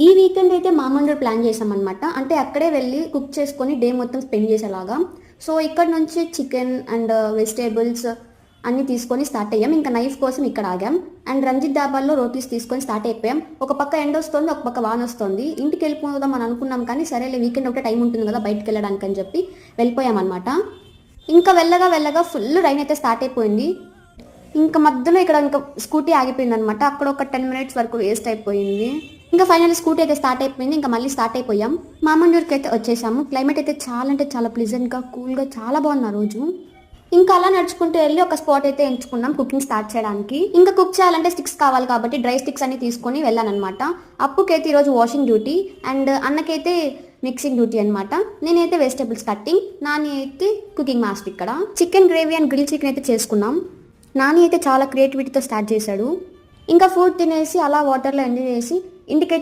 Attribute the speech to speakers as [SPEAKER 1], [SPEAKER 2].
[SPEAKER 1] ఈ వీకెండ్ అయితే మామండ్రు ప్లాన్ చేసామన్నమాట. అంటే అక్కడే వెళ్ళి కుక్ చేసుకొని డే మొత్తం స్పెండ్ చేసేలాగా. సో ఇక్కడ నుంచి చికెన్ అండ్ వెజిటేబుల్స్ అన్నీ తీసుకొని స్టార్ట్ అయ్యాం. ఇంకా నైఫ్ కోసం ఇక్కడ ఆగాం. అండ్ రంజిత్ డాబాల్లో రోటీస్ తీసుకొని స్టార్ట్ అయిపోయాం. ఒక పక్క ఎండ వస్తుంది, ఒక పక్క వాన వస్తుంది. ఇంటికి వెళ్ళిపోదాం అని అనుకున్నాం, కానీ సరేలే వీకెండ్ ఒకటే టైం ఉంటుంది కదా బయటకు వెళ్ళడానికి అని చెప్పి వెళ్ళిపోయాం అనమాట. ఇంకా వెళ్ళగా ఫుల్ రైన్ అయితే స్టార్ట్ అయిపోయింది. ఇంకా మధ్యలో ఇక్కడ ఇంకా స్కూటీ ఆగిపోయింది అనమాట. అక్కడ ఒక 10 minutes వరకు వేస్ట్ అయిపోయింది. ఇంకా ఫైనల్ స్కూటీ అయితే స్టార్ట్ అయిపోయింది. ఇంకా మళ్ళీ స్టార్ట్ అయిపోయాం. మామంజూర్కి అయితే వచ్చేసాము. క్లైమేట్ అయితే చాలా అంటే చాలా ప్లెజెంట్గా కూల్గా చాలా బాగుంది ఆ రోజు. ఇంకా అలా నడుచుకుంటూ వెళ్ళి ఒక స్పాట్ అయితే ఎంచుకున్నాం కుకింగ్ స్టార్ట్ చేయడానికి. ఇంకా కుక్ చేయాలంటే స్టిక్స్ కావాలి కాబట్టి డ్రై స్టిక్స్ అన్ని తీసుకొని వెళ్ళానమాట. అప్పుకైతే ఈరోజు వాషింగ్ డ్యూటీ అండ్ అన్నకైతే మిక్సింగ్ డ్యూటీ అనమాట. నేనైతే వెజిటేబుల్స్ కట్టింగ్, నాని అయితే కుకింగ్ మాస్టర్. ఇక్కడ chicken gravy and grill chicken అయితే చేసుకున్నాం. నాని అయితే చాలా క్రియేటివిటీతో స్టార్ట్ చేశాడు. ఇంకా ఫుడ్ తినేసి అలా వాటర్లో ఎంజాయ్ చేసి ఇంటికైతే